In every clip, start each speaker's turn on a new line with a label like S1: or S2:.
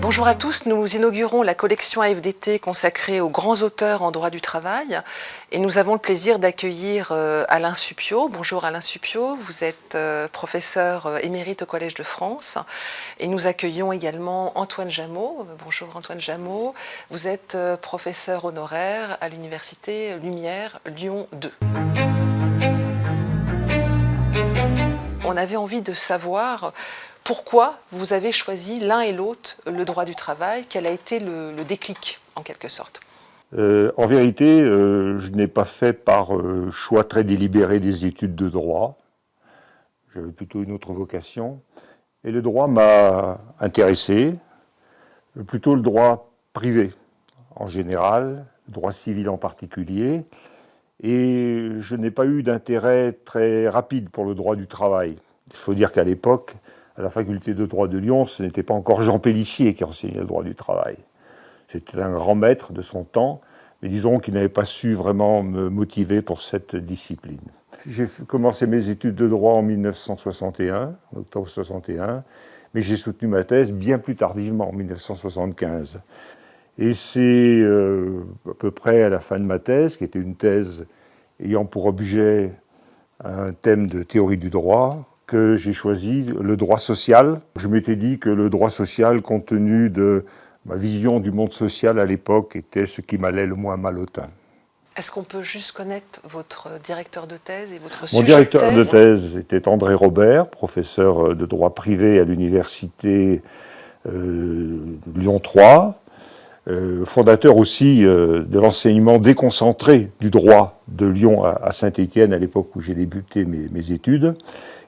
S1: Bonjour à tous, nous inaugurons la collection AFDT consacrée aux grands auteurs en droit du travail et nous avons le plaisir d'accueillir Alain Supiot. Bonjour Alain Supiot, vous êtes professeur émérite au Collège de France et nous accueillons également Antoine Jameau. Bonjour Antoine Jameau, vous êtes professeur honoraire à l'Université Lumière Lyon 2. On avait envie de savoir pourquoi vous avez choisi l'un et l'autre le droit du travail. Quel a été le déclic, en quelque sorte?
S2: En vérité, je n'ai pas fait par choix très délibéré des études de droit. J'avais plutôt une autre vocation. Et le droit m'a intéressé, plutôt le droit privé en général, le droit civil en particulier. Et je n'ai pas eu d'intérêt très rapide pour le droit du travail. Il faut dire qu'à l'époque, à la faculté de droit de Lyon, ce n'était pas encore Jean Pélissier qui enseignait le droit du travail. C'était un grand maître de son temps, mais disons qu'il n'avait pas su vraiment me motiver pour cette discipline. J'ai commencé mes études de droit en 1961, en octobre 61, mais j'ai soutenu ma thèse bien plus tardivement, en 1975. Et c'est à peu près à la fin de ma thèse, qui était une thèse ayant pour objet un thème de théorie du droit, que j'ai choisi le droit social. Je m'étais dit que le droit social, compte tenu de ma vision du monde social à l'époque, était ce qui m'allait le moins mal au teint.
S1: Est-ce qu'on peut juste connaître votre directeur de thèse et votre sujet
S2: Mon directeur de thèse était André Robert, professeur de droit privé à l'université Lyon 3, fondateur aussi de l'enseignement déconcentré du droit de Lyon à Saint-Étienne à l'époque où j'ai débuté mes études.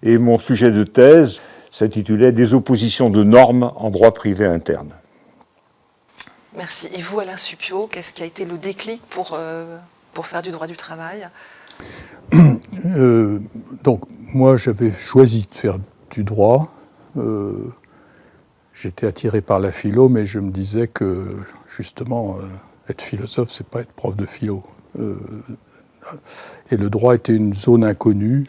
S2: Et mon sujet de thèse s'intitulait « Des oppositions de normes en droit privé interne ».
S1: Merci. Et vous, Alain Supiot, qu'est-ce qui a été le déclic pour faire du droit du travail?
S3: Donc, moi, j'avais choisi de faire du droit. J'étais attiré par la philo, mais je me disais que, justement, être philosophe, c'est pas être prof de philo. Et le droit était une zone inconnue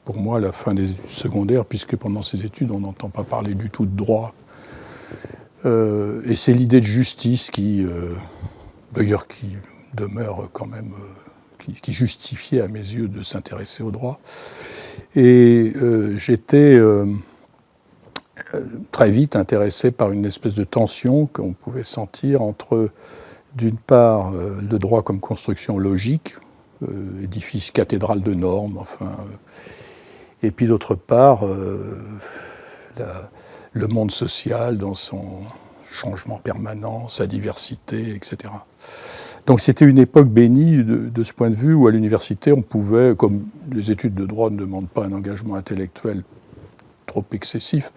S3: pour moi à la fin des études secondaires, puisque pendant ces études, on n'entend pas parler du tout de droit. Et c'est l'idée de justice qui, d'ailleurs, qui demeure quand même, qui justifiait à mes yeux de s'intéresser au droit. Et j'étais très vite intéressé par une espèce de tension qu'on pouvait sentir entre, d'une part, le droit comme construction logique, édifice cathédrale de normes, enfin, et puis d'autre part, le monde social dans son changement permanent, sa diversité, etc. Donc c'était une époque bénie de ce point de vue où à l'université on pouvait, comme les études de droit ne demandent pas un engagement intellectuel trop excessif,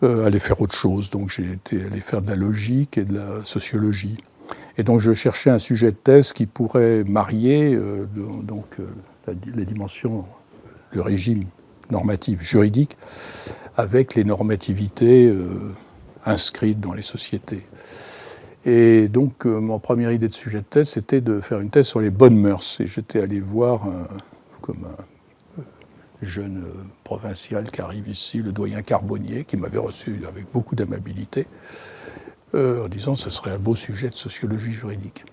S3: aller faire autre chose. Donc j'ai été allé faire de la logique et de la sociologie. Et donc je cherchais un sujet de thèse qui pourrait marier les dimensions, le régime normatif juridique avec les normativités inscrites dans les sociétés. Et donc ma première idée de sujet de thèse, c'était de faire une thèse sur les bonnes mœurs. Et j'étais allé voir, comme un jeune provincial qui arrive ici, le doyen Carbonnier, qui m'avait reçu avec beaucoup d'amabilité, en disant que ce serait un beau sujet de sociologie juridique.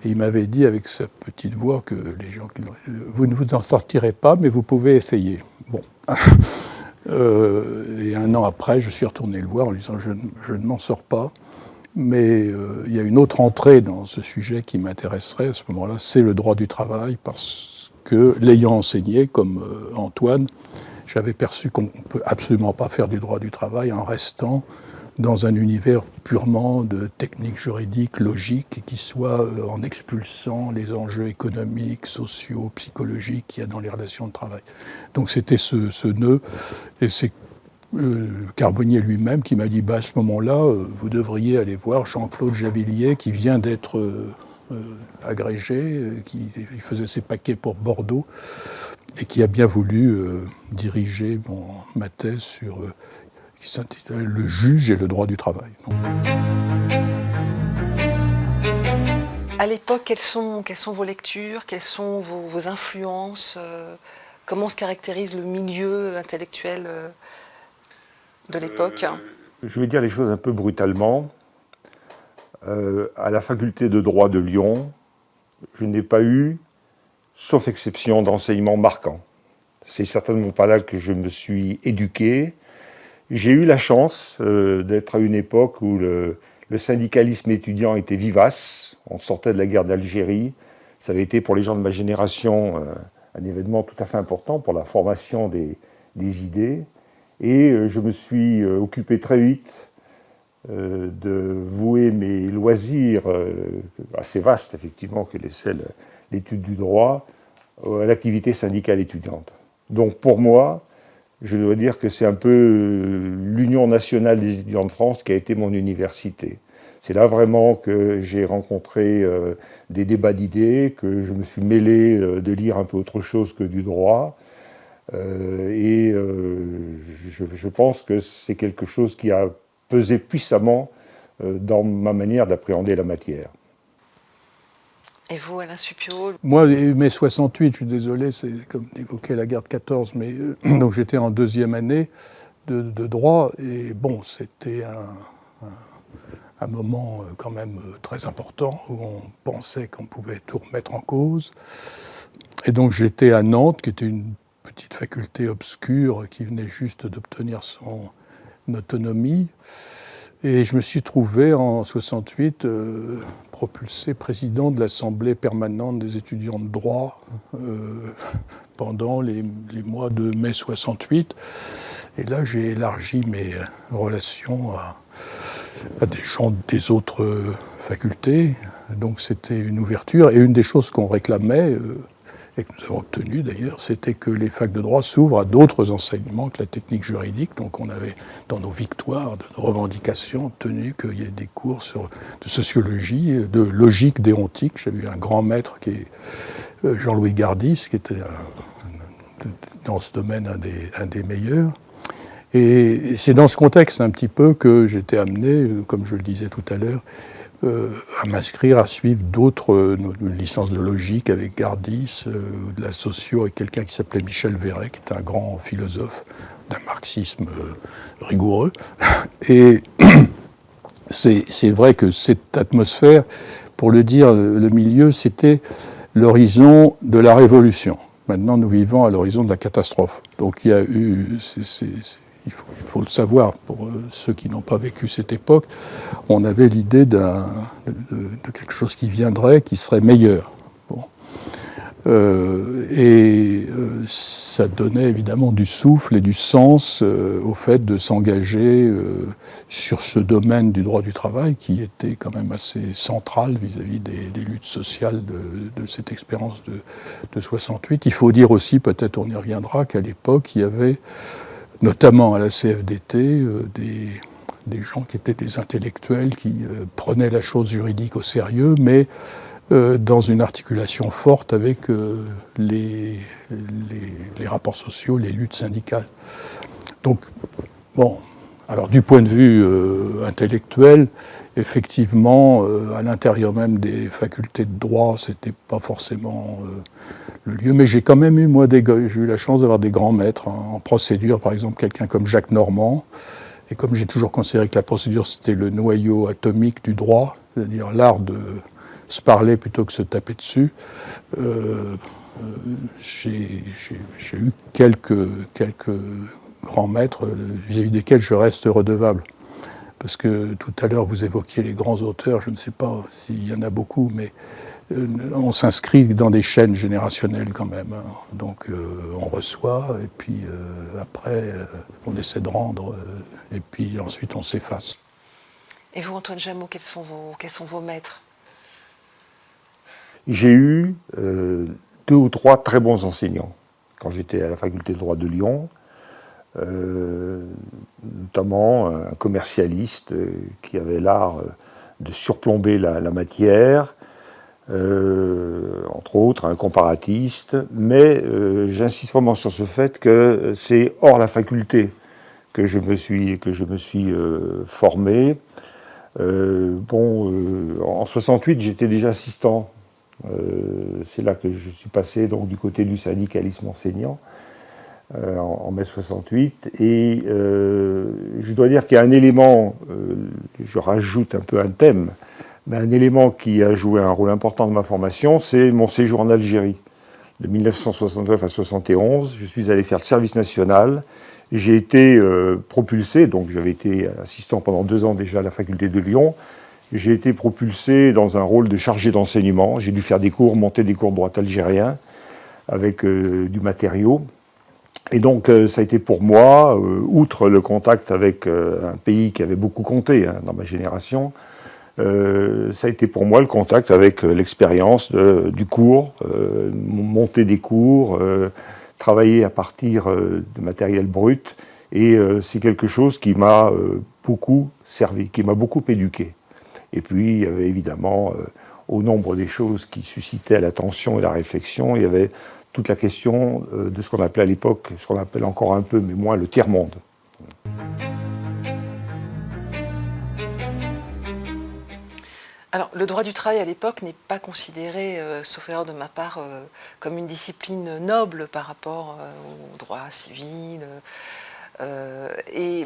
S3: Et il m'avait dit avec sa petite voix que les gens, vous ne vous en sortirez pas, mais vous pouvez essayer. Bon. Et un an après, je suis retourné le voir en lui disant je ne m'en sors pas, mais il y a une autre entrée dans ce sujet qui m'intéresserait à ce moment-là, c'est le droit du travail, parce que l'ayant enseigné, comme Antoine, j'avais perçu qu'on ne peut absolument pas faire du droit du travail en restant dans un univers purement de techniques juridiques, logiques, et qui soit en expulsant les enjeux économiques, sociaux, psychologiques qu'il y a dans les relations de travail. Donc c'était ce nœud, et c'est Carbonnier lui-même qui m'a dit à ce moment-là, vous devriez aller voir Jean-Claude Javillier qui vient d'être agrégé, qui faisait ses paquets pour Bordeaux, et qui a bien voulu diriger ma thèse qui s'intitulait « Le juge et le droit du travail ».
S1: À l'époque, quelles sont vos lectures, quelles sont vos influences, comment se caractérise le milieu intellectuel de l'époque?
S2: Je vais dire les choses un peu brutalement. À la faculté de droit de Lyon, je n'ai pas eu, sauf exception, d'enseignement marquant. C'est certainement pas là que je me suis éduqué. J'ai eu la chance d'être à une époque où le syndicalisme étudiant était vivace. On sortait de la guerre d'Algérie. Ça avait été pour les gens de ma génération un événement tout à fait important pour la formation des idées. Et je me suis occupé très vite de vouer mes loisirs, assez vastes effectivement que laissait l'étude du droit, à l'activité syndicale étudiante. Donc pour moi, je dois dire que c'est un peu l'Union nationale des étudiants de France qui a été mon université. C'est là vraiment que j'ai rencontré des débats d'idées, que je me suis mêlé de lire un peu autre chose que du droit. Je pense que c'est quelque chose qui a pesé puissamment dans ma manière d'appréhender la matière.
S1: Et vous, Alain Supiot?
S3: Moi, mai 68, je suis désolé, c'est comme évoquer la guerre de 14, mais donc j'étais en deuxième année de droit, et bon, c'était un moment quand même très important où on pensait qu'on pouvait tout remettre en cause. Et donc j'étais à Nantes, qui était une petite faculté obscure qui venait juste d'obtenir son autonomie. Et je me suis trouvé en 68 propulsé président de l'Assemblée permanente des étudiants de droit pendant les mois de mai 68. Et là, j'ai élargi mes relations à des gens des autres facultés. Donc c'était une ouverture. Et une des choses qu'on réclamait, et que nous avons obtenu d'ailleurs, c'était que les facs de droit s'ouvrent à d'autres enseignements que la technique juridique. Donc on avait, dans nos victoires, de nos revendications, obtenu qu'il y ait des cours de sociologie, de logique déontique. J'ai eu un grand maître qui est Jean-Louis Gardis, qui était dans ce domaine un des meilleurs. Et c'est dans ce contexte un petit peu que j'étais amené, comme je le disais tout à l'heure, à m'inscrire, à suivre d'autres, une licence de logique avec Gardis, de la socio avec quelqu'un qui s'appelait Michel Véret, qui est un grand philosophe d'un marxisme rigoureux. Et c'est vrai que cette atmosphère, pour le dire, le milieu, c'était l'horizon de la révolution. Maintenant, nous vivons à l'horizon de la catastrophe. Donc il y a eu... Il faut le savoir, pour ceux qui n'ont pas vécu cette époque, on avait l'idée de quelque chose qui viendrait, qui serait meilleur. Bon. Ça donnait évidemment du souffle et du sens au fait de s'engager sur ce domaine du droit du travail qui était quand même assez central vis-à-vis des luttes sociales de cette expérience de 68. Il faut dire aussi, peut-être on y reviendra, qu'à l'époque, il y avait notamment à la CFDT, des gens qui étaient des intellectuels qui prenaient la chose juridique au sérieux, mais dans une articulation forte avec les rapports sociaux, les luttes syndicales. Donc, bon, alors du point de vue intellectuel, effectivement, à l'intérieur même des facultés de droit, c'était pas forcément le lieu, mais j'ai quand même eu, moi, j'ai eu la chance d'avoir des grands maîtres en procédure, par exemple quelqu'un comme Jacques Normand, et comme j'ai toujours considéré que la procédure c'était le noyau atomique du droit, c'est-à-dire l'art de se parler plutôt que se taper dessus, j'ai eu quelques grands maîtres vis-à-vis desquels je reste redevable. Parce que tout à l'heure vous évoquiez les grands auteurs, je ne sais pas s'il y en a beaucoup, mais on s'inscrit dans des chaînes générationnelles quand même. Hein. Donc on reçoit, et puis après on essaie de rendre, et puis ensuite on s'efface.
S1: Et vous, Antoine Jameau, quels sont vos maîtres?
S2: J'ai eu 2 ou 3 très bons enseignants quand j'étais à la faculté de droit de Lyon. Notamment un commercialiste qui avait l'art de surplomber la matière, entre autres un comparatiste, mais j'insiste vraiment sur ce fait que c'est hors la faculté que je me suis formé. En 68, j'étais déjà assistant. C'est là que je suis passé donc, du côté du syndicalisme enseignant, en mai 68. Et je dois dire qu'il y a un élément, je rajoute un peu un thème, mais un élément qui a joué un rôle important dans ma formation, c'est mon séjour en Algérie. De 1969 à 71, je suis allé faire le service national. J'ai été propulsé, donc j'avais été assistant pendant 2 ans déjà à la faculté de Lyon. J'ai été propulsé dans un rôle de chargé d'enseignement. J'ai dû faire des cours, monter des cours de droit algérien avec du matériau. Et donc ça a été pour moi, outre le contact avec un pays qui avait beaucoup compté dans ma génération, ça a été pour moi le contact avec l'expérience du cours, monter des cours, travailler à partir de matériel brut. Et c'est quelque chose qui m'a beaucoup servi, qui m'a beaucoup éduqué. Et puis il y avait évidemment, au nombre des choses qui suscitaient l'attention et la réflexion, il y avait toute la question de ce qu'on appelait à l'époque, ce qu'on appelle encore un peu, mais moins, le tiers-monde.
S1: Alors, le droit du travail à l'époque n'est pas considéré, sauf erreur de ma part, comme une discipline noble par rapport au droit civil. Et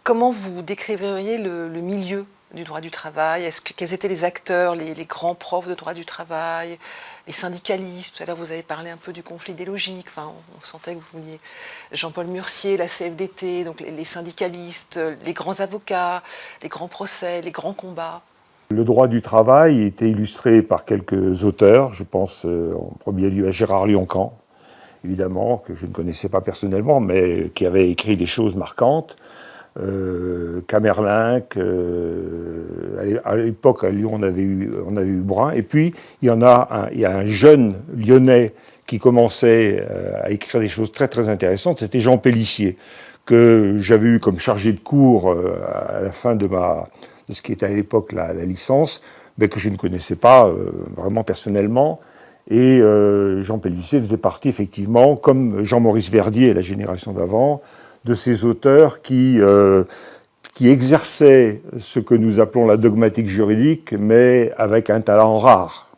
S1: comment vous décriveriez le milieu du droit du travail? Quels étaient les acteurs, les grands profs de droit du travail, les syndicalistes? Tout à l'heure, vous avez parlé un peu du conflit des logiques. Enfin, on sentait que vous vouliez Jean-Paul Murcier, la CFDT, donc les syndicalistes, les grands avocats, les grands procès, les grands combats.
S2: Le droit du travail était illustré par quelques auteurs. Je pense en premier lieu à Gérard Lioncan, évidemment, que je ne connaissais pas personnellement, mais qui avait écrit des choses marquantes. Camerlinck, à l'époque à Lyon on avait eu Brun, et puis il y a un jeune lyonnais qui commençait à écrire des choses très très intéressantes, c'était Jean Pélissier, que j'avais eu comme chargé de cours à la fin de ce qui était à l'époque la licence, mais que je ne connaissais pas vraiment personnellement. Et Jean Pélissier faisait partie effectivement, comme Jean-Maurice Verdier et la génération d'avant, de ces auteurs qui exerçaient ce que nous appelons la dogmatique juridique, mais avec un talent rare,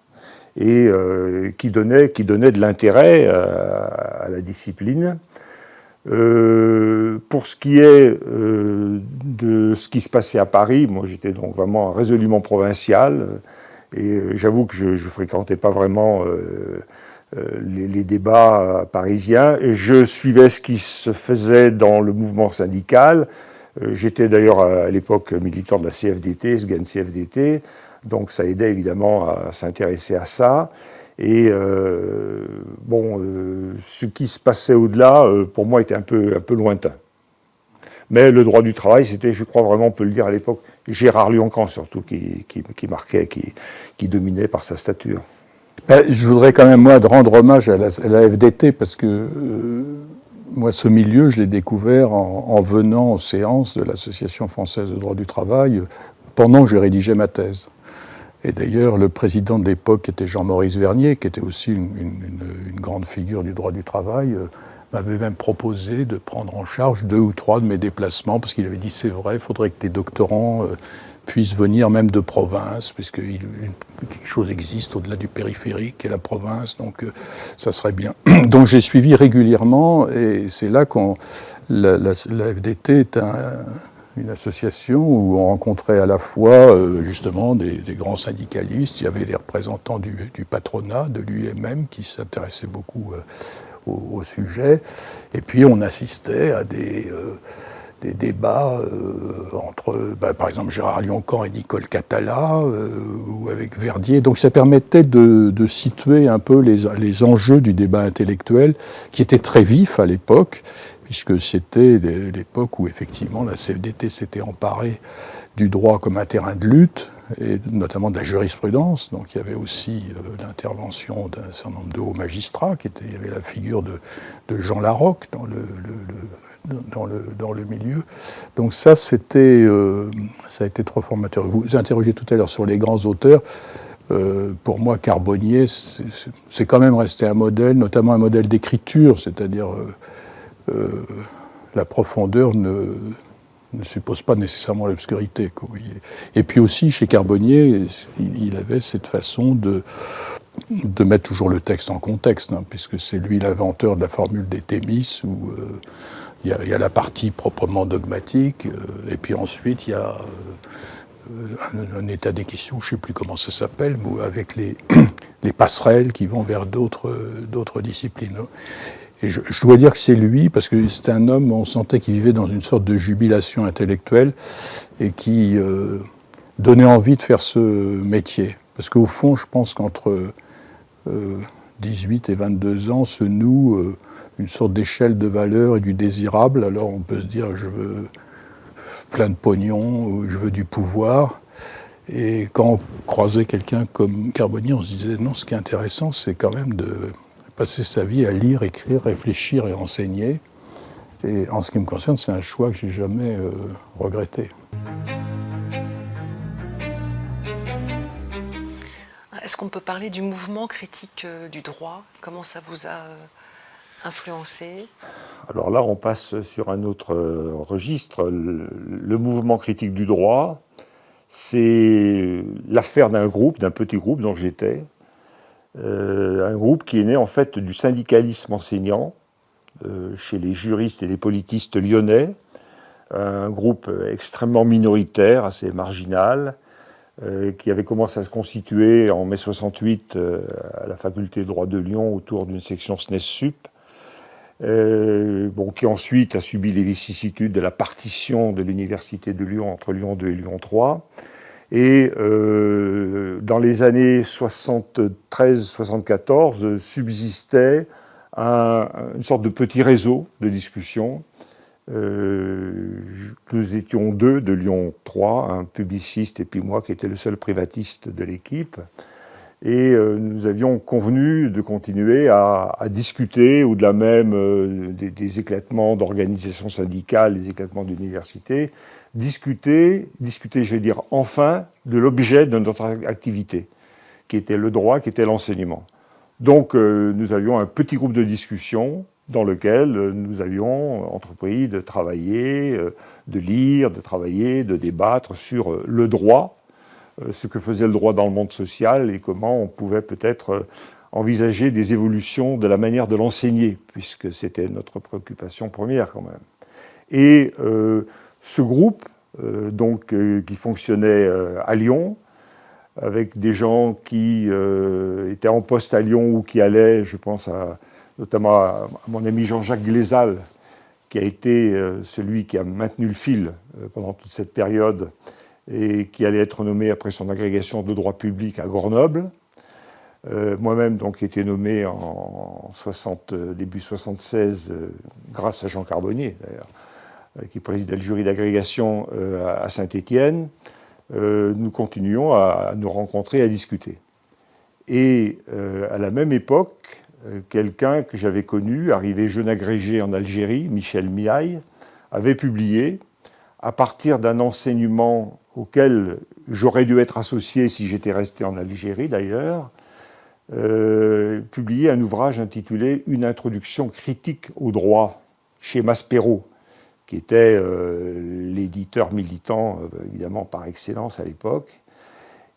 S2: et qui donnait de l'intérêt à la discipline. Pour ce qui est de ce qui se passait à Paris, moi j'étais donc vraiment résolument provincial, et j'avoue que je ne fréquentais pas vraiment les débats parisiens. Je suivais ce qui se faisait dans le mouvement syndical. J'étais d'ailleurs à l'époque militant de la CFDT, SGAN CFDT, donc ça aidait évidemment à s'intéresser à ça. Et ce qui se passait au-delà, pour moi, était un peu lointain. Mais le droit du travail, c'était, je crois vraiment, on peut le dire à l'époque, Gérard Lioncan surtout, qui marquait, qui dominait par sa stature.
S3: Je voudrais quand même, moi, rendre hommage à la FDT, parce que moi, ce milieu, je l'ai découvert en venant aux séances de l'Association française de droit du travail pendant que je rédigeais ma thèse. Et d'ailleurs, le président de l'époque était Jean-Maurice Verdier, qui était aussi une grande figure du droit du travail, m'avait même proposé de prendre en charge 2 ou 3 de mes déplacements, parce qu'il avait dit, c'est vrai, il faudrait que tes doctorants puissent venir même de province, puisque quelque chose existe au-delà du périphérique, qui est la province, donc ça serait bien. Donc j'ai suivi régulièrement, et c'est là qu'on... La FDT est une association où on rencontrait à la fois justement des grands syndicalistes, il y avait des représentants du patronat, de l'UMM, qui s'intéressaient beaucoup au sujet, et puis on assistait à des débats entre, par exemple, Gérard Lioncan et Nicole Catala, ou avec Verdier. Donc ça permettait de situer un peu les enjeux du débat intellectuel, qui était très vif à l'époque, puisque c'était l'époque où effectivement la CFDT s'était emparée du droit comme un terrain de lutte, et notamment de la jurisprudence. Donc il y avait aussi l'intervention d'un certain nombre de hauts magistrats, il y avait la figure de Jean Larocque dans le milieu. Donc ça, ça a été trop formateur. Vous interrogez tout à l'heure sur les grands auteurs. Pour moi, Carbonnier, c'est quand même resté un modèle, notamment un modèle d'écriture, c'est-à-dire la profondeur ne suppose pas nécessairement l'obscurité. Et puis aussi, chez Carbonnier, il avait cette façon de mettre toujours le texte en contexte, hein, puisque c'est lui l'inventeur de la formule des Thémis, où il y a la partie proprement dogmatique, et puis ensuite il y a un état des questions, je ne sais plus comment ça s'appelle, avec les passerelles qui vont vers d'autres disciplines. Et je dois dire que c'est lui, parce que c'est un homme, on sentait qu'il vivait dans une sorte de jubilation intellectuelle et qui donnait envie de faire ce métier. Parce qu'au fond, je pense qu'entre 18 et 22 ans se noue une sorte d'échelle de valeur et du désirable. Alors on peut se dire, je veux plein de pognon, je veux du pouvoir. Et quand on croisait quelqu'un comme Carbonnier, on se disait, non, ce qui est intéressant, c'est quand même de passer sa vie à lire, écrire, réfléchir et enseigner. Et en ce qui me concerne, c'est un choix que je n'ai jamais regretté.
S1: Est-ce qu'on peut parler du mouvement critique du droit? Comment ça vous a influencé?
S2: Alors là, on passe sur un autre registre. Le mouvement critique du droit, c'est l'affaire d'un petit groupe dont j'étais. Un groupe qui est né en fait du syndicalisme enseignant chez les juristes et les politistes lyonnais, un groupe extrêmement minoritaire, assez marginal, qui avait commencé à se constituer en mai 68 à la faculté de droit de Lyon autour d'une section SNES Sup, qui ensuite a subi les vicissitudes de la partition de l'université de Lyon entre Lyon 2 et Lyon 3. Et dans les années 73-74, subsistait une sorte de petit réseau de discussion. Nous étions deux de Lyon 3, un publiciste et puis moi qui était le seul privatiste de l'équipe. Et nous avions convenu de continuer à discuter au-delà même des éclatements d'organisations syndicales, des éclatements d'universités, discuter, je vais dire, enfin, de l'objet de notre activité, qui était le droit, qui était l'enseignement. Donc, nous avions un petit groupe de discussion dans lequel nous avions entrepris de travailler, de lire, de travailler, de débattre sur le droit, ce que faisait le droit dans le monde social et comment on pouvait peut-être envisager des évolutions de la manière de l'enseigner, puisque c'était notre préoccupation première quand même. Et ce groupe, qui fonctionnait à Lyon, avec des gens qui étaient en poste à Lyon ou qui allaient, je pense notamment à mon ami Jean-Jacques Glézal, qui a été celui qui a maintenu le fil pendant toute cette période et qui allait être nommé après son agrégation de droit public à Grenoble. Moi-même, donc, été nommé en début 76, grâce à Jean Carbonnier, d'ailleurs, qui présidait le jury d'agrégation à Saint-Étienne. Nous continuions à nous rencontrer, à discuter. Et à la même époque, quelqu'un que j'avais connu, arrivé jeune agrégé en Algérie, Michel Miaille, avait publié, à partir d'un enseignement auquel j'aurais dû être associé si j'étais resté en Algérie d'ailleurs, publié un ouvrage intitulé « Une introduction critique au droit » chez Maspero, qui était l'éditeur militant, évidemment, par excellence à l'époque.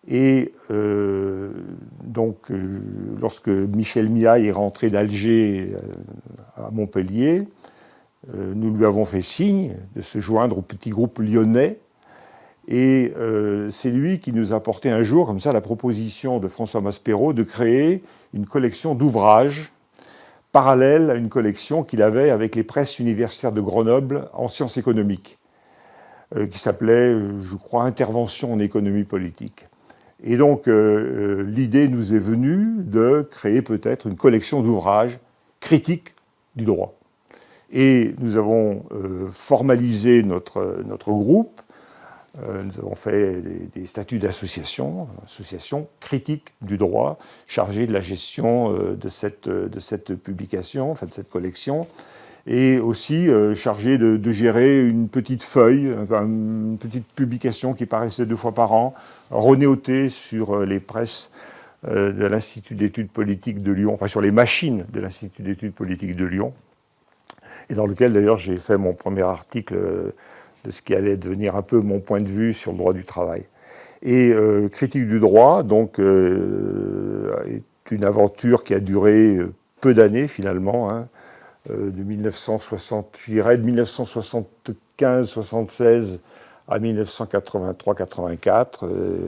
S2: Et lorsque Michel Miaille est rentré d'Alger à Montpellier, nous lui avons fait signe de se joindre au petit groupe lyonnais. Et c'est lui qui nous a apporté un jour, comme ça, la proposition de François Maspero de créer une collection d'ouvrages parallèle à une collection qu'il avait avec les presses universitaires de Grenoble en sciences économiques, qui s'appelait, je crois, Intervention en économie politique. Et donc, l'idée nous est venue de créer peut-être une collection d'ouvrages critiques du droit. Et nous avons formalisé notre groupe. Nous avons fait des statuts d'association, association critique du droit, chargée de la gestion de cette publication, enfin de cette collection, et aussi chargée de gérer une petite feuille, une petite publication qui paraissait 2 fois par an, renéotée sur les presses de l'Institut d'études politiques de Lyon, enfin sur les machines de l'Institut d'études politiques de Lyon. et dans lequel d'ailleurs j'ai fait mon premier article de ce qui allait devenir un peu mon point de vue sur le droit du travail. Et critique du droit, donc, est une aventure qui a duré peu d'années finalement, hein, de 1960, je dirais de 1975-76 à 1983-84,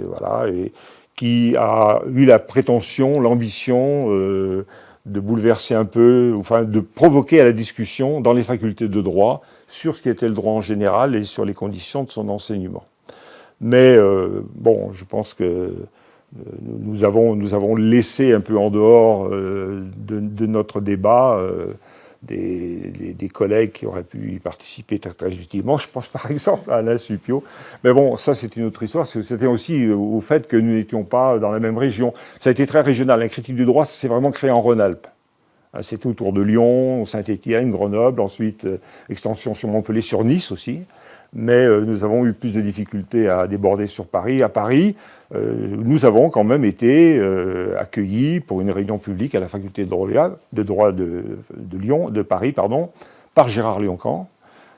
S2: voilà, et qui a eu la prétention, l'ambition de bouleverser un peu, enfin de provoquer à la discussion dans les facultés de droit sur ce qui était le droit en général et sur les conditions de son enseignement. Mais bon, je pense que nous avons laissé un peu en dehors de notre débat des collègues qui auraient pu y participer très, très utilement. Je pense par exemple à Alain Supiot. Mais bon, ça c'est une autre histoire. C'était aussi au fait que nous n'étions pas dans la même région. Ça a été très régional. La critique du droit, c'est vraiment créé en Rhône-Alpes. C'était autour de Lyon, Saint-Étienne, Grenoble, ensuite extension sur Montpellier, sur Nice aussi. Mais nous avons eu plus de difficultés à déborder sur Paris. À Paris, nous avons quand même été accueillis pour une réunion publique à la faculté de droit de Paris, pardon, par Gérard Lioncan,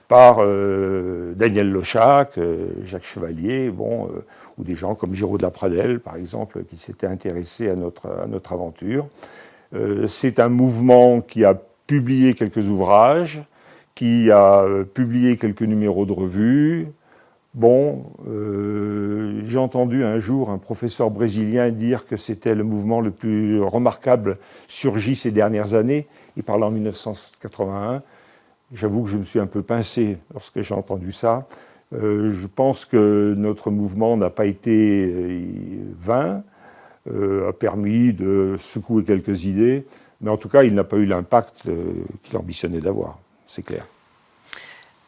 S2: par Daniel Lochac, Jacques Chevalier, bon, ou des gens comme Giraud de la Pradelle, par exemple, qui s'étaient intéressés à notre aventure. C'est un mouvement qui a publié quelques ouvrages, qui a publié quelques numéros de revue. Bon, j'ai entendu un jour un professeur brésilien dire que c'était le mouvement le plus remarquable surgi ces dernières années. Il parlait en 1981. J'avoue que je me suis un peu pincé lorsque j'ai entendu ça. Je pense que notre mouvement n'a pas été vain, a permis de secouer quelques idées, mais en tout cas, il n'a pas eu l'impact qu'il ambitionnait d'avoir, c'est clair.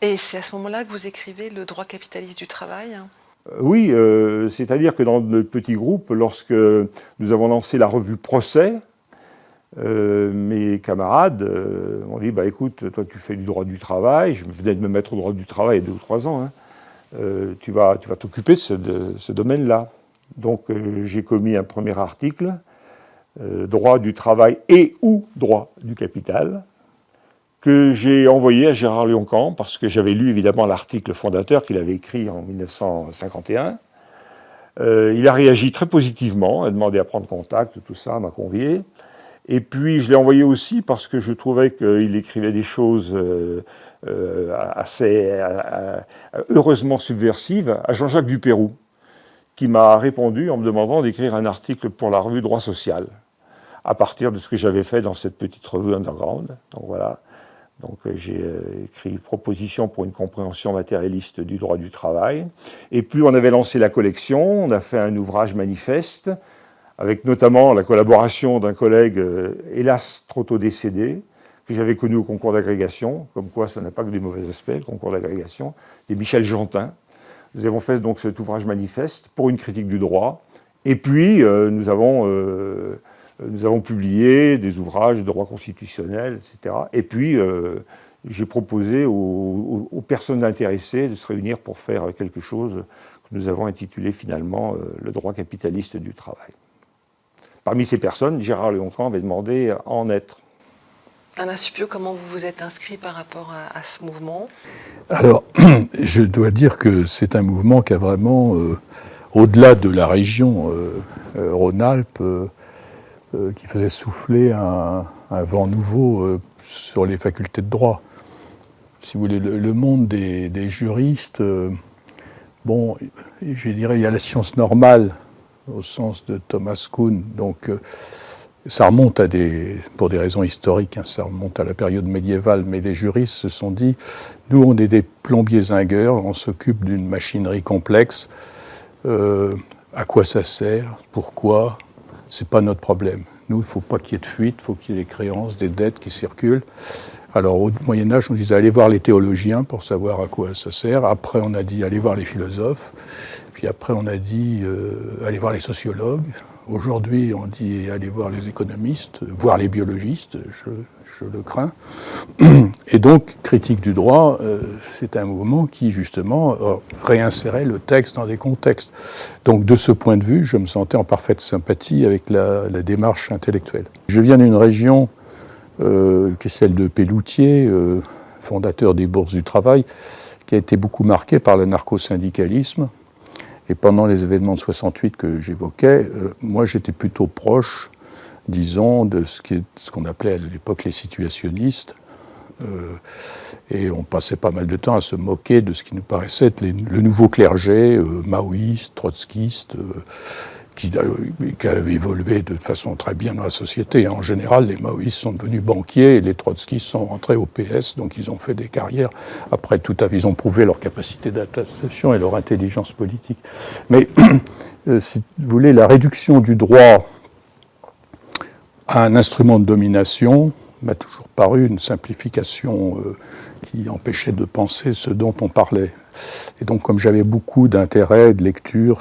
S1: Et c'est à ce moment-là que vous écrivez le droit capitaliste du travail?
S2: Oui, c'est-à-dire que dans notre petit groupe, lorsque nous avons lancé la revue Procès, mes camarades m'ont dit, bah, écoute, toi tu fais du droit du travail, je venais de me mettre au droit du travail il y a 2 ou 3 ans, hein, tu vas t'occuper de ce domaine-là. Donc j'ai commis un premier article, droit du travail et ou droit du capital, que j'ai envoyé à Gérard Lioncan, parce que j'avais lu évidemment l'article fondateur qu'il avait écrit en 1951. Il a réagi très positivement, a demandé à prendre contact, tout ça, m'a convié. Et puis je l'ai envoyé aussi parce que je trouvais qu'il écrivait des choses assez heureusement subversives à Jean-Jacques Dupéroux, qui m'a répondu en me demandant d'écrire un article pour la revue Droit Social, à partir de ce que j'avais fait dans cette petite revue underground. Donc voilà. Donc j'ai écrit une proposition pour une compréhension matérialiste du droit du travail. Et puis on avait lancé la collection, on a fait un ouvrage manifeste, avec notamment la collaboration d'un collègue, hélas trop tôt décédé, que j'avais connu au concours d'agrégation, comme quoi ça n'a pas que des mauvais aspects, le concours d'agrégation, c'est Michel Jantin. Nous avons fait donc cet ouvrage manifeste pour une critique du droit. Et puis, nous avons publié des ouvrages de droit constitutionnel, etc. Et puis, j'ai proposé aux personnes intéressées de se réunir pour faire quelque chose que nous avons intitulé finalement le droit capitaliste du travail. Parmi ces personnes, Gérard Lioncan avait demandé à en être.
S1: Alain Supiot, comment vous vous êtes inscrit par rapport à ce mouvement?
S3: Alors, je dois dire que c'est un mouvement qui a vraiment, au-delà de la région Rhône-Alpes, qui faisait souffler un vent nouveau sur les facultés de droit. Si vous voulez, le monde des juristes, bon, je dirais, il y a la science normale, au sens de Thomas Kuhn, donc ça remonte pour des raisons historiques, hein, ça remonte à la période médiévale, mais les juristes se sont dit, nous on est des plombiers zingueurs, on s'occupe d'une machinerie complexe, à quoi ça sert, pourquoi, c'est pas notre problème. Nous, il ne faut pas qu'il y ait de fuite, il faut qu'il y ait des créances, des dettes qui circulent. Alors au Moyen-Âge, on disait allez voir les théologiens pour savoir à quoi ça sert. Après, on a dit allez voir les philosophes. Puis après, on a dit allez voir les sociologues. Aujourd'hui, on dit allez voir les économistes, voir les biologistes, je le crains. Et donc, critique du droit, c'est un mouvement qui, justement, réinsérait le texte dans des contextes. Donc, de ce point de vue, je me sentais en parfaite sympathie avec la démarche intellectuelle. Je viens d'une région qui est celle de Pelloutier, fondateur des Bourses du Travail, qui a été beaucoup marqué par l'anarcho-syndicalisme. Et pendant les événements de 68 que j'évoquais, moi j'étais plutôt proche, disons, de ce qu'on appelait à l'époque les situationnistes. Et on passait pas mal de temps à se moquer de ce qui nous paraissait être le nouveau clergé, maoïste, trotskiste, qui a évolué de façon très bien dans la société. En général, les maoïstes sont devenus banquiers et les trotskistes sont rentrés au PS, donc ils ont fait des carrières. Après, ils ont prouvé leur capacité d'adaptation et leur intelligence politique. Mais, si vous voulez, la réduction du droit à un instrument de domination m'a toujours paru une simplification qui empêchait de penser ce dont on parlait. Et donc, comme j'avais beaucoup d'intérêt, de lecture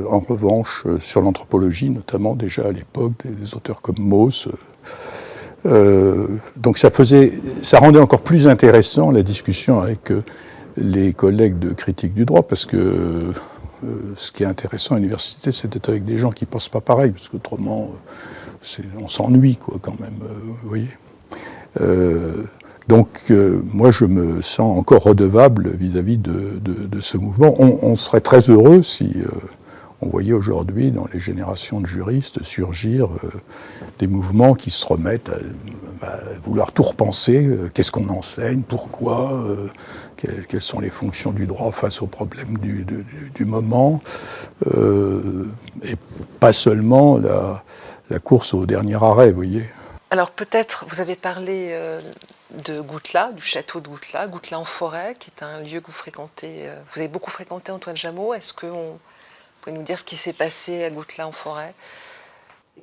S3: en revanche, sur l'anthropologie, notamment déjà à l'époque, des auteurs comme Mauss, donc ça rendait encore plus intéressant la discussion avec les collègues de critique du droit, parce que ce qui est intéressant à l'université, c'est d'être avec des gens qui ne pensent pas pareil, parce qu'autrement, on s'ennuie, quoi, quand même, vous voyez. Donc, moi, je me sens encore redevable vis-à-vis de ce mouvement. On serait très heureux si on voyait aujourd'hui, dans les générations de juristes, surgir des mouvements qui se remettent à vouloir tout repenser. Qu'est-ce qu'on enseigne? Pourquoi? Quelles sont les fonctions du droit face aux problèmes du moment? Et pas seulement la course au dernier arrêt, vous voyez.
S1: Alors peut-être, vous avez parlé de Goutelas, du château de Goutelas, Goutelas en forêt, qui est un lieu que vous fréquentez. Vous avez beaucoup fréquenté, Antoine Jameau. Est-ce que vous pouvez nous dire ce qui s'est passé à Goutelas en forêt?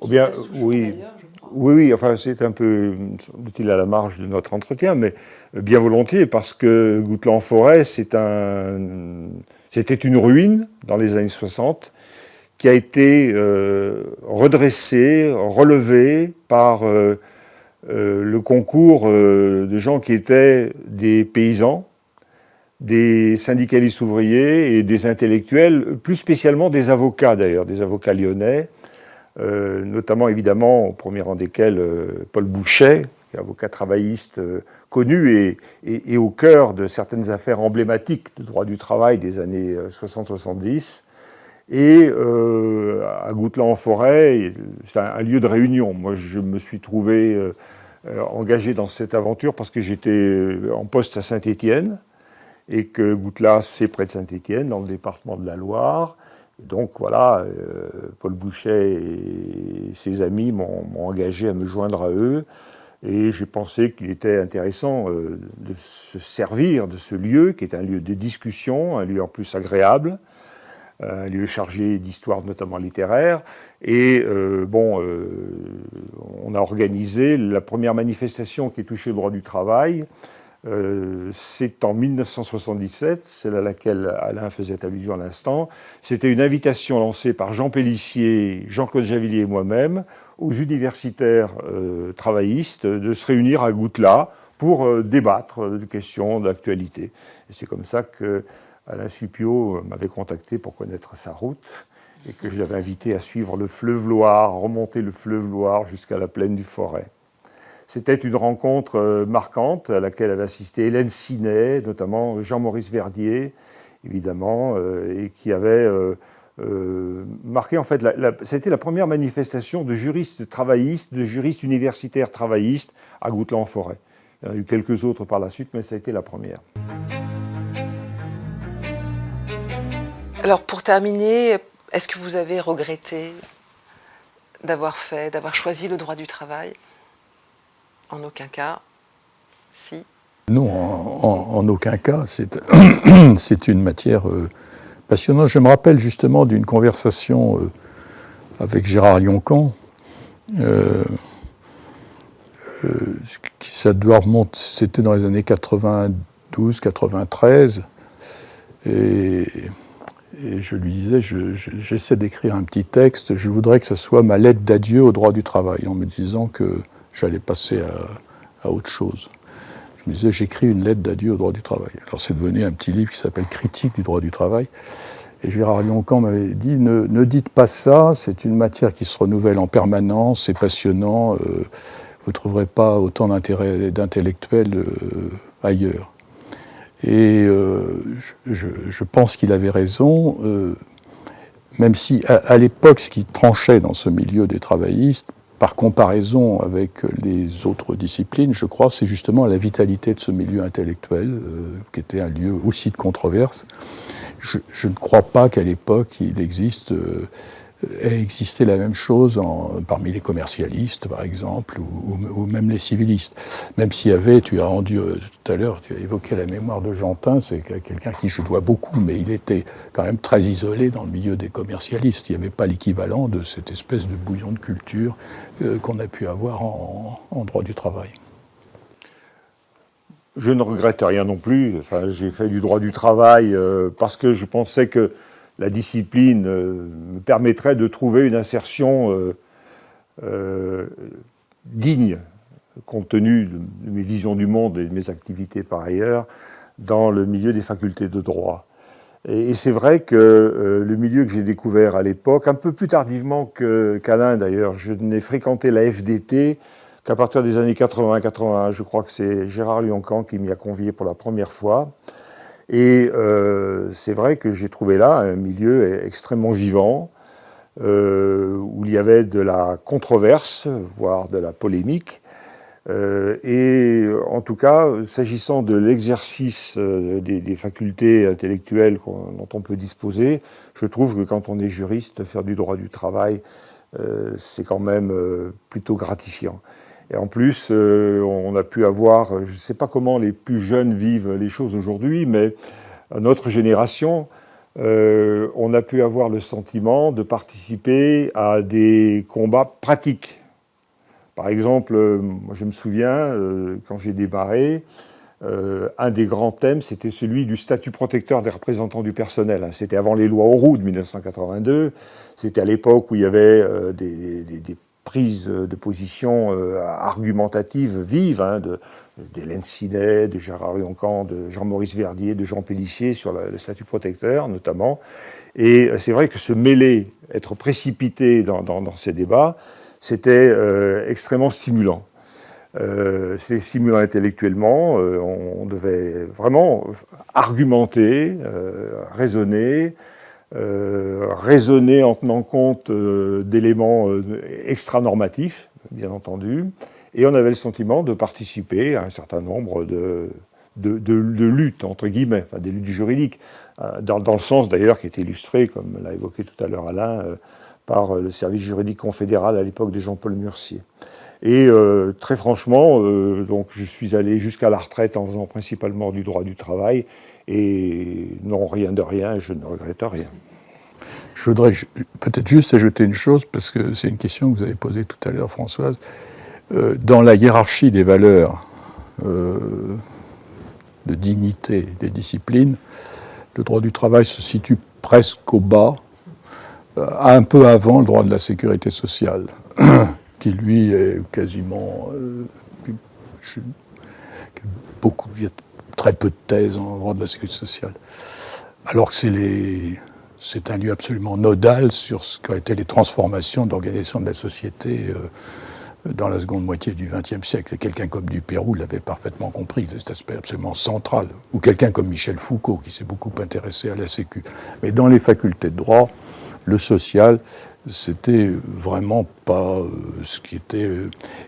S2: Oh bien, oui, enfin c'est un peu utile à la marge de notre entretien, mais bien volontiers, parce que Goutelas en forêt, c'était une ruine dans les années 60, qui a été redressé, relevé par le concours de gens qui étaient des paysans, des syndicalistes ouvriers et des intellectuels, plus spécialement des avocats d'ailleurs, des avocats lyonnais, notamment évidemment au premier rang desquels Paul Bouchet, avocat travailliste connu et au cœur de certaines affaires emblématiques de droit du travail des années 60-70. Et à Goutelas en forêt, c'est un lieu de réunion. Moi, je me suis trouvé engagé dans cette aventure parce que j'étais en poste à Saint-Étienne et que Goutelas, c'est près de Saint-Étienne, dans le département de la Loire. Donc voilà, Paul Bouchet et ses amis m'ont engagé à me joindre à eux. Et j'ai pensé qu'il était intéressant de se servir de ce lieu, qui est un lieu de discussion, un lieu en plus agréable, un lieu chargé d'histoire notamment littéraire. Et on a organisé la première manifestation qui touchait le droit du travail. C'est en 1977, celle à laquelle Alain faisait allusion à l'instant. C'était une invitation lancée par Jean Pélissier, Jean-Claude Javillier et moi-même aux universitaires travaillistes de se réunir à Goutelas pour débattre de questions d'actualité. Et c'est comme ça que Alain Supiot m'avait contacté pour connaître sa route et que je l'avais invité à suivre le fleuve Loire, remonter le fleuve Loire jusqu'à la plaine du Forêt. C'était une rencontre marquante à laquelle avait assisté Hélène Sinet, notamment Jean-Maurice Verdier, évidemment, et qui avait marqué, en fait, c'était la première manifestation de juristes travaillistes, de juristes universitaires travaillistes à Goutelas en forêt. Il y en a eu quelques autres par la suite, mais ça a été la première.
S1: Alors pour terminer, est-ce que vous avez regretté d'avoir choisi le droit du travail? En aucun cas. Si.
S3: Non, en aucun cas. C'est une matière passionnante. Je me rappelle justement d'une conversation avec Gérard Lioncan. Ça doit remonter, c'était dans les années 92-93. Et je lui disais, j'essaie d'écrire un petit texte, je voudrais que ce soit ma lettre d'adieu au droit du travail, en me disant que j'allais passer à autre chose. Je me disais, j'écris une lettre d'adieu au droit du travail. Alors c'est devenu un petit livre qui s'appelle Critique du droit du travail. Et Gérard Lioncan m'avait dit, ne dites pas ça, c'est une matière qui se renouvelle en permanence, c'est passionnant. Vous ne trouverez pas autant d'intellectuels ailleurs. Et je pense qu'il avait raison, même si à l'époque, ce qui tranchait dans ce milieu des travaillistes, par comparaison avec les autres disciplines, je crois, c'est justement la vitalité de ce milieu intellectuel, qui était un lieu aussi de controverse. Je ne crois pas qu'à l'époque, il ait existé la même chose parmi les commercialistes, par exemple, ou même les civilistes. Même s'il y avait, tu as rendu tout à l'heure, tu as évoqué la mémoire de Gentin, c'est quelqu'un à qui je dois beaucoup, mais il était quand même très isolé dans le milieu des commercialistes. Il n'y avait pas l'équivalent de cette espèce de bouillon de culture qu'on a pu avoir en droit du travail.
S2: Je ne regrette rien non plus. Enfin, j'ai fait du droit du travail parce que je pensais que la discipline me permettrait de trouver une insertion digne, compte tenu de mes visions du monde et de mes activités par ailleurs, dans le milieu des facultés de droit. Et c'est vrai que le milieu que j'ai découvert à l'époque, un peu plus tardivement qu'Alain d'ailleurs, je n'ai fréquenté la FDT qu'à partir des années 80-81. Je crois que c'est Gérard Lioncan qui m'y a convié pour la première fois. Et c'est vrai que j'ai trouvé là un milieu extrêmement vivant, où il y avait de la controverse, voire de la polémique. Et en tout cas, s'agissant de l'exercice des facultés intellectuelles dont on peut disposer, je trouve que quand on est juriste, faire du droit du travail, c'est quand même plutôt gratifiant. Et en plus, on a pu avoir, je ne sais pas comment les plus jeunes vivent les choses aujourd'hui, mais à notre génération, on a pu avoir le sentiment de participer à des combats pratiques. Par exemple, moi je me souviens, quand j'ai démarré, un des grands thèmes, c'était celui du statut protecteur des représentants du personnel. C'était avant les lois Auroux de 1982. C'était à l'époque où il y avait des prises de position argumentatives vives d'Hélène Sinet, de Gérard Lioncan, de Jean-Maurice Verdier, de Jean Pélissier sur le statut protecteur notamment. Et c'est vrai que se mêler, être précipité dans ces débats, c'était extrêmement stimulant. C'était stimulant intellectuellement, on devait vraiment argumenter, raisonner, raisonner en tenant compte d'éléments extra-normatifs, bien entendu, et on avait le sentiment de participer à un certain nombre de luttes, entre guillemets, enfin des luttes juridiques, dans le sens d'ailleurs qui était illustré, comme l'a évoqué tout à l'heure Alain, par le service juridique confédéral à l'époque de Jean-Paul Murcier. Et très franchement, donc je suis allé jusqu'à la retraite en faisant principalement du droit du travail, et non, rien de rien, je ne regrette rien.
S3: Je voudrais peut-être juste ajouter une chose, parce que c'est une question que vous avez posée tout à l'heure, Françoise. Dans la hiérarchie des valeurs de dignité des disciplines, le droit du travail se situe presque au bas, un peu avant le droit de la sécurité sociale, qui lui est quasiment il y a très peu de thèses en droit de la sécurité sociale. Alors que c'est un lieu absolument nodal sur ce qu'ont été les transformations d'organisation de la société dans la seconde moitié du XXe siècle. Quelqu'un comme Dupérou l'avait parfaitement compris, cet aspect absolument central. Ou quelqu'un comme Michel Foucault, qui s'est beaucoup intéressé à la Sécu. Mais dans les facultés de droit, le social, c'était vraiment pas ce qui était...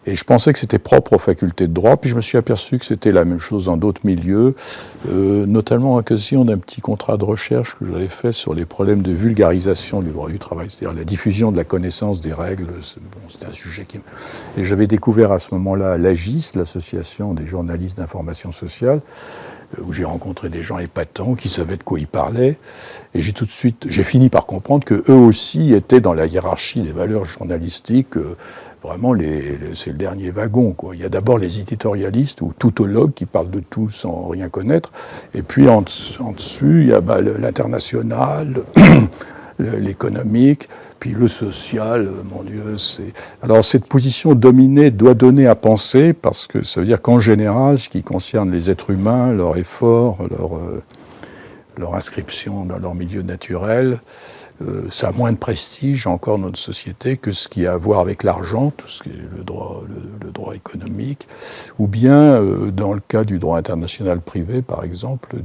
S3: et je pensais que c'était propre aux facultés de droit, puis je me suis aperçu que c'était la même chose dans d'autres milieux, notamment à l'occasion d'un petit contrat de recherche que j'avais fait sur les problèmes de vulgarisation du droit du travail, c'est-à-dire la diffusion de la connaissance des règles. C'était un sujet qui... Et j'avais découvert à ce moment-là l'AGIS, l'Association des journalistes d'information sociale, où j'ai rencontré des gens épatants qui savaient de quoi ils parlaient, et j'ai fini par comprendre qu'eux aussi étaient dans la hiérarchie des valeurs journalistiques, vraiment c'est le dernier wagon, quoi. Il y a d'abord les éditorialistes ou toutologues qui parlent de tout sans rien connaître, et puis en dessus, il y a l'international, l'économique, puis le social, mon Dieu, c'est... Alors cette position dominée doit donner à penser, parce que ça veut dire qu'en général, ce qui concerne les êtres humains, leur effort, leur inscription dans leur milieu naturel. Ça a moins de prestige encore dans notre société que ce qui a à voir avec l'argent, tout ce qui est le droit économique, ou bien dans le cas du droit international privé, par exemple,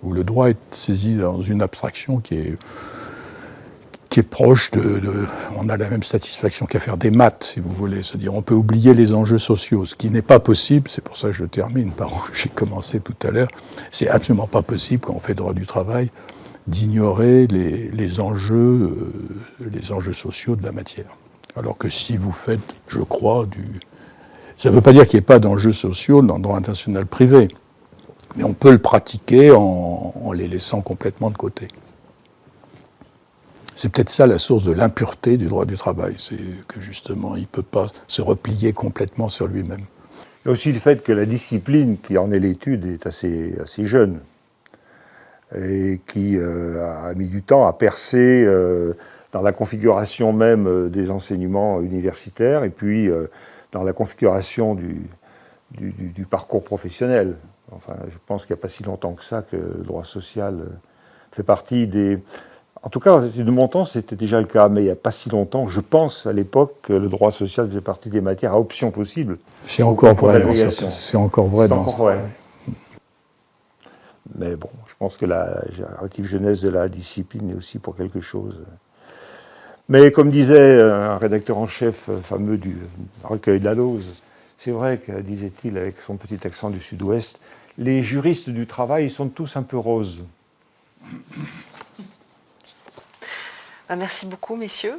S3: où le droit est saisi dans une abstraction qui est proche on a la même satisfaction qu'à faire des maths, si vous voulez. C'est-à-dire on peut oublier les enjeux sociaux, ce qui n'est pas possible, c'est pour ça que je termine par où j'ai commencé tout à l'heure, c'est absolument pas possible quand on fait droit du travail d'ignorer les enjeux sociaux de la matière. Alors que si vous faites, je crois, ça ne veut pas dire qu'il n'y ait pas d'enjeux sociaux dans le droit international privé, mais on peut le pratiquer en les laissant complètement de côté. C'est peut-être ça la source de l'impureté du droit du travail, c'est que justement il ne peut pas se replier complètement sur lui-même.
S2: Il y a aussi le fait que la discipline qui en est l'étude est assez jeune et qui a mis du temps à percer dans la configuration même des enseignements universitaires et puis dans la configuration du parcours professionnel. Enfin, je pense qu'il n'y a pas si longtemps que ça que le droit social fait partie des... En tout cas, de mon temps, c'était déjà le cas, mais il n'y a pas si longtemps, je pense à l'époque que le droit social faisait partie des matières à option possible.
S3: C'est encore vrai dans certains.
S2: Mais bon, je pense que la relative jeunesse de la discipline est aussi pour quelque chose. Mais comme disait un rédacteur en chef fameux du recueil de la Lose, c'est vrai que, disait-il avec son petit accent du sud-ouest, les juristes du travail sont tous un peu roses.
S1: Merci beaucoup, messieurs.